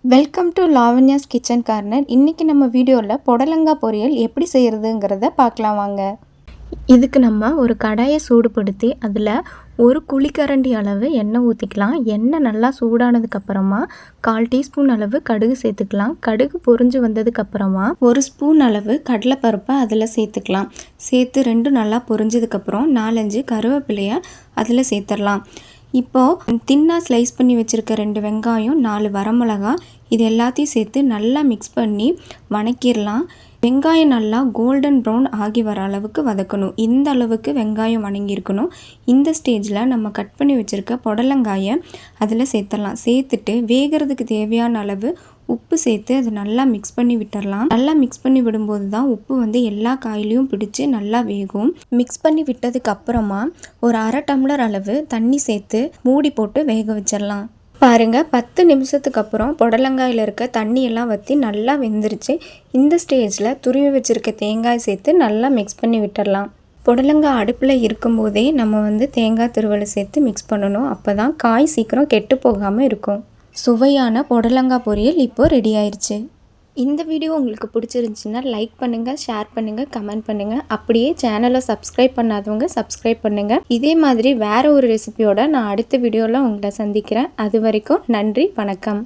Welcome to Lavanya's kitchen corner. இன்றைக்கி நம்ம வீடியோவில் புடலங்காய் பொரியல் எப்படி செய்கிறதுங்கிறத பார்க்கலாம் வாங்க. இதுக்கு நம்ம ஒரு கடாயை சூடுபடுத்தி அதில் ஒரு குழிக்கரண்டி அளவு எண்ணெய் ஊற்றிக்கலாம். எண்ணெய் நல்லா சூடானதுக்கப்புறமா 1/4 டீஸ்பூன் அளவு கடுகு சேர்த்துக்கலாம். கடுகு பொரிஞ்சு வந்ததுக்கப்புறமா 1 ஸ்பூன் அளவு கடலைப்பருப்பை அதில் சேர்த்துக்கலாம். சேர்த்து ரெண்டும் நல்லா பொரிஞ்சதுக்கப்புறம் 4-5 கருவேப்பிலையை அதில் சேர்த்துடலாம். இப்போது தின்னாக ஸ்லைஸ் பண்ணி வச்சுருக்க 2 வெங்காயம், 4 வரமிளகா இது எல்லாத்தையும் சேர்த்து நல்லா மிக்ஸ் பண்ணி வதக்கிடலாம். வெங்காயம் நல்லா கோல்டன் ப்ரௌன் ஆகி வர அளவுக்கு வதக்கணும். இந்த அளவுக்கு வெங்காயம் வதங்கியிருக்கணும். இந்த ஸ்டேஜில் நம்ம கட் பண்ணி வச்சுருக்க புடலங்காயை அதில் சேர்த்துடலாம். சேர்த்துட்டு வேகிறதுக்கு தேவையான அளவு உப்பு சேர்த்து அதை நல்லா மிக்ஸ் பண்ணி விட்டுடலாம். நல்லா மிக்ஸ் பண்ணி விடும்போது தான் உப்பு எல்லா காயிலையும் பிடிச்சி நல்லா வேகும். மிக்ஸ் பண்ணி விட்டதுக்கு அப்புறமா ஒரு 1/2 டம்ளர் அளவு தண்ணி சேர்த்து மூடி போட்டு வேக வச்சிடலாம். பாருங்கள், 10 நிமிஷத்துக்கு அப்புறம் புடலங்காயில் இருக்க தண்ணியெல்லாம் வற்றி நல்லா வெந்துருச்சு. இந்த ஸ்டேஜில் துருவி வச்சுருக்க தேங்காய் சேர்த்து நல்லா மிக்ஸ் பண்ணி விட்டுடலாம். புடலங்காய் அடுப்பில் இருக்கும்போதே நம்ம தேங்காய் துருவலை சேர்த்து மிக்ஸ் பண்ணணும். அப்போ தான் காய் சீக்கிரம் கெட்டு போகாமல் இருக்கும். சுவையான புடலங்காய் பொரியல் இப்போது ரெடி ஆயிடுச்சு. இந்த வீடியோ உங்களுக்கு பிடிச்சிருந்துச்சுன்னா லைக் பண்ணுங்கள், ஷேர் பண்ணுங்கள், கமெண்ட் பண்ணுங்கள். அப்படியே சேனலை சப்ஸ்கிரைப் பண்ணாதவங்க சப்ஸ்கிரைப் பண்ணுங்கள். இதே மாதிரி வேறு ஒரு ரெசிபியோட நான் அடுத்த வீடியோவில் உங்களை சந்திக்கிறேன். அது வரைக்கும் நன்றி, வணக்கம்.